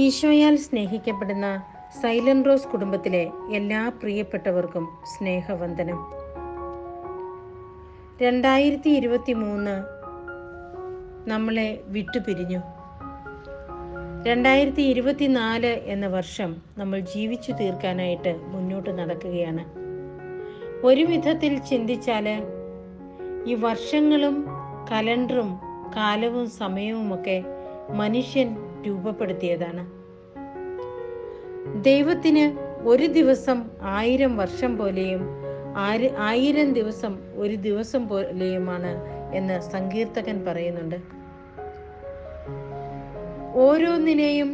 ഈശോയാൽ സ്നേഹിക്കപ്പെടുന്ന silent rose കുടുംബത്തിലെ എല്ലാ പ്രിയപ്പെട്ടവർക്കും സ്നേഹവന്ദനം. 2023 നമ്മളെ വിട്ടുപിരിഞ്ഞു. 2024 എന്ന വർഷം നമ്മൾ ജീവിച്ചു തീർക്കാനായിട്ട് മുന്നോട്ട് നടക്കുകയാണ്. ഒരു വിധത്തിൽ ചിന്തിച്ചാൽ ഈ വർഷങ്ങളും കലണ്ടറും കാലവും സമയവുമൊക്കെ മനുഷ്യൻ രൂപപ്പെടുത്തിയതാണ്. ദൈവത്തിന് ഒരു ദിവസം 1000 വർഷം പോലെയും 1000 ദിവസം ഒരു ദിവസം പോലെയുമാണ് എന്ന് സങ്കീർത്തകൻ പറയുന്നുണ്ട്. ഓരോന്നിനെയും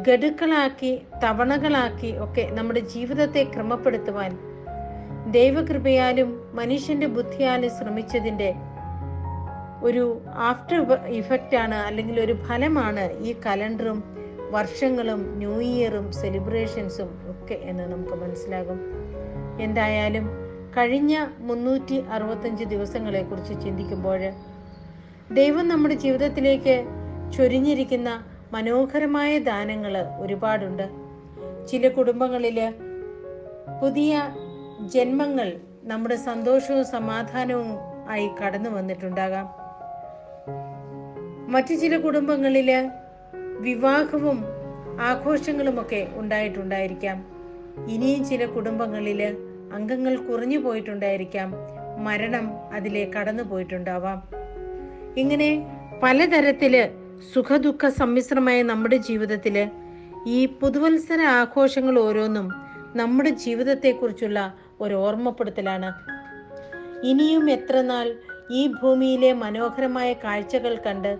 ഗഡുക്കളാക്കി തവണകളാക്കി ഒക്കെ നമ്മുടെ ജീവിതത്തെ ക്രമപ്പെടുത്തുവാൻ ദൈവകൃപയാലും മനുഷ്യന്റെ ബുദ്ധിയാലും ശ്രമിച്ചതിൻ്റെ ഒരു ആഫ്റ്റർ ഇഫക്റ്റാണ്, അല്ലെങ്കിൽ ഒരു ഫലമാണ് ഈ കലണ്ടറും വർഷങ്ങളും ന്യൂ ഇയറും സെലിബ്രേഷൻസും ഒക്കെ എന്ന് നമുക്ക് മനസ്സിലാകും. എന്തായാലും കഴിഞ്ഞ 365 ദിവസങ്ങളെ കുറിച്ച് ചിന്തിക്കുമ്പോൾ ദൈവം നമ്മുടെ ജീവിതത്തിലേക്ക് ചൊരിഞ്ഞിരിക്കുന്ന മനോഹരമായ ദാനങ്ങൾ ഒരുപാടുണ്ട്. ചില കുടുംബങ്ങളിൽ പുതിയ ജന്മങ്ങൾ നമ്മുടെ സന്തോഷവും സമാധാനവും ആയി കടന്നു വന്നിട്ടുണ്ടാകാം. മറ്റു ചില കുടുംബങ്ങളിൽ വിവാഹവും ആഘോഷങ്ങളുമൊക്കെ ഉണ്ടായിട്ടുണ്ടായിരിക്കാം. ഇനിയും ചില കുടുംബങ്ങളിൽ അംഗങ്ങൾ കുറഞ്ഞു പോയിട്ടുണ്ടായിരിക്കാം, മരണം അതിലെ കടന്നു പോയിട്ടുണ്ടാവാം. ഇങ്ങനെ പലതരത്തില് സുഖദുഃഖ സമ്മിശ്രമായ നമ്മുടെ ജീവിതത്തില് ഈ പുതുവത്സര ആഘോഷങ്ങൾ ഓരോന്നും നമ്മുടെ ജീവിതത്തെക്കുറിച്ചുള്ള ഒരു ഓർമ്മപ്പെടുത്തലാണ്. ഇനിയും എത്ര നാൾ ഈ ഭൂമിയിലെ മനോഹരമായ കാഴ്ചകൾ കണ്ട്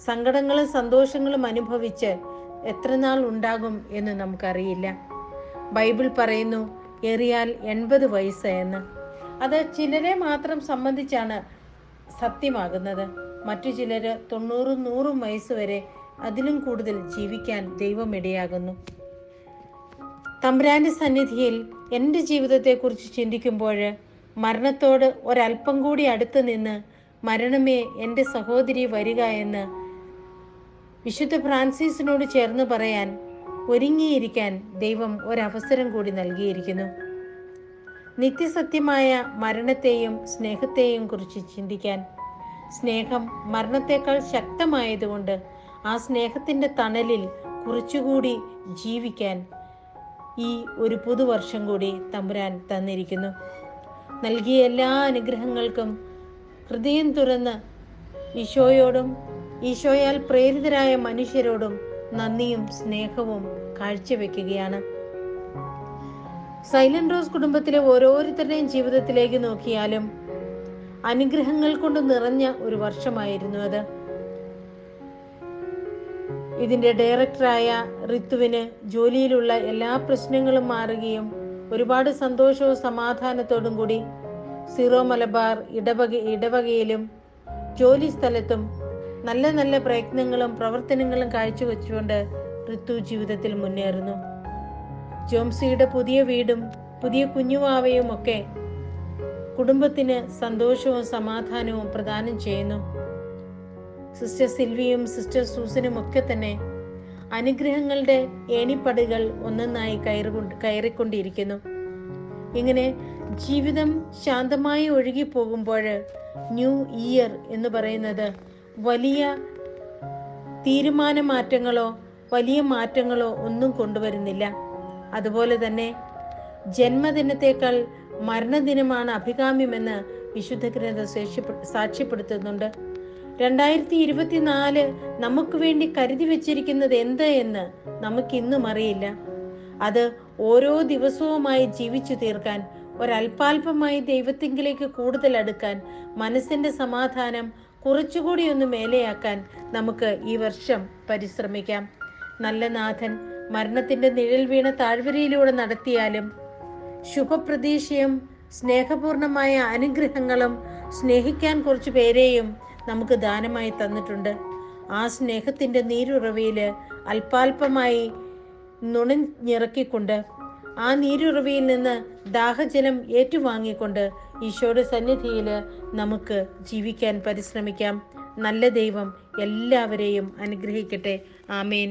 സങ്കടങ്ങളും സന്തോഷങ്ങളും അനുഭവിച്ച് എത്ര നാൾ ഉണ്ടാകും എന്ന് നമുക്കറിയില്ല. ബൈബിൾ പറയുന്നു ഏറിയാൽ 80 വയസ്സ് എന്ന്. അത് ചിലരെ മാത്രം സംബന്ധിച്ചാണ് സത്യമാകുന്നത്. മറ്റു ചിലര് 90-100 വയസ്സ് വരെ അതിലും കൂടുതൽ ജീവിക്കാൻ ദൈവം ഇടയാകുന്നു. തമ്പുരാന്റെ സന്നിധിയിൽ എൻ്റെ ജീവിതത്തെക്കുറിച്ച് ചിന്തിക്കുമ്പോൾ മരണത്തോട് ഒരല്പം കൂടി അടുത്ത് നിന്ന് മരണമേ എൻ്റെ സഹോദരി വരിക എന്ന് വിശുദ്ധ ഫ്രാൻസിസിനോട് ചേർന്ന് പറയാൻ ഒരുങ്ങിയിരിക്കാൻ ദൈവം ഒരവസരം കൂടി നൽകിയിരിക്കുന്നു. നിത്യസത്യമായ മരണത്തെയും സ്നേഹത്തെയും കുറിച്ച് ചിന്തിക്കാൻ, സ്നേഹം മരണത്തെക്കാൾ ശക്തമായതുകൊണ്ട് ആ സ്നേഹത്തിൻ്റെ തണലിൽ കുറച്ചുകൂടി ജീവിക്കാൻ ഈ ഒരു പുതുവർഷം കൂടി തമ്പുരാൻ തന്നിരിക്കുന്നു. നൽകിയ എല്ലാ അനുഗ്രഹങ്ങൾക്കും ഹൃദയം തുറന്ന് ഈശോയോടും ഈശോയാൽ പ്രേരിതരായ മനുഷ്യരോടും നന്ദിയും സ്നേഹവും കാഴ്ചവെക്കുകയാണ്. സൈലന്റ് റോസ് കുടുംബത്തിലെ ഓരോരുത്തരുടെയും ജീവിതത്തിലേക്ക് നോക്കിയാലും അനുഗ്രഹങ്ങൾ കൊണ്ട് നിറഞ്ഞ ഒരു വർഷമായിരുന്നു അത്. ഇതിന്റെ ഡയറക്ടറായ ഋത്തുവിന് ജോലിയിലുള്ള എല്ലാ പ്രശ്നങ്ങളും മാറുകയും ഒരുപാട് സന്തോഷവും സമാധാനത്തോടും കൂടി സീറോ മലബാർ ഇടവകയിലും ജോലി സ്ഥലത്തും നല്ല നല്ല പ്രയത്നങ്ങളും പ്രവർത്തനങ്ങളും കാഴ്ചവെച്ചുകൊണ്ട് ഋതു ജീവിതത്തിൽ മുന്നേറുന്നു. ജോംസിയുടെ പുതിയ വീടും പുതിയ കുഞ്ഞുവാവയും ഒക്കെ കുടുംബത്തിന് സന്തോഷവും സമാധാനവും പ്രദാനം ചെയ്യുന്നു. സിസ്റ്റർ സിൽവിയും സിസ്റ്റർ സൂസനും ഒക്കെ തന്നെ അനുഗ്രഹങ്ങളുടെ ഏണിപ്പടികൾ ഒന്നൊന്നായി കയറിക്കൊണ്ടിരിക്കുന്നു. ഇങ്ങനെ ജീവിതം ശാന്തമായി ഒഴുകി പോകുമ്പോൾ ന്യൂ ഇയർ എന്ന് പറയുന്നത് വലിയ തീരുമാനമാറ്റങ്ങളോ വലിയ മാറ്റങ്ങളോ ഒന്നും കൊണ്ടുവരുന്നില്ല. അതുപോലെ തന്നെ ജന്മദിനത്തേക്കാൾ മരണദിനമാണ് അഭികാമ്യമെന്ന് വിശുദ്ധ ഗ്രന്ഥം സാക്ഷ്യപ്പെടുത്തുന്നുണ്ട്. 2024 നമുക്ക് വേണ്ടി കരുതി വെച്ചിരിക്കുന്നത് എന്ത് എന്ന് നമുക്കിന്നും അറിയില്ല. അത് ഓരോ ദിവസവുമായി ജീവിച്ചു തീർക്കാൻ, ഒരല്പാൽപമായി ദൈവത്തിങ്കിലേക്ക് കൂടുതൽ അടുക്കാൻ, മനസ്സിന്റെ സമാധാനം കുറച്ചുകൂടി ഒന്ന് മേലെയാക്കാൻ നമുക്ക് ഈ വർഷം പരിശ്രമിക്കാം. നല്ല നാഥൻ മരണത്തിന്റെ നിഴൽ വീണ താഴ്വരയിലൂടെ നടത്തിയാലും ശുഭപ്രതീക്ഷയും സ്നേഹപൂർണമായ അനുഗ്രഹങ്ങളും സ്നേഹിക്കാൻ കുറച്ചു പേരെയും നമുക്ക് ദാനമായി തന്നിട്ടുണ്ട്. ആ സ്നേഹത്തിന്റെ നീരുറവയിൽ അല്പാൽപമായി നുണഞ്ഞിറക്കിക്കൊണ്ട് ആ നീരുറവയിൽ നിന്ന് ദാഹജലം ഏറ്റുവാങ്ങിക്കൊണ്ട് ഈശോയുടെ സന്നിധിയിൽ നമുക്ക് ജീവിക്കാൻ പരിശ്രമിക്കാം. നല്ല ദൈവം എല്ലാവരെയും അനുഗ്രഹിക്കട്ടെ. ആമേൻ.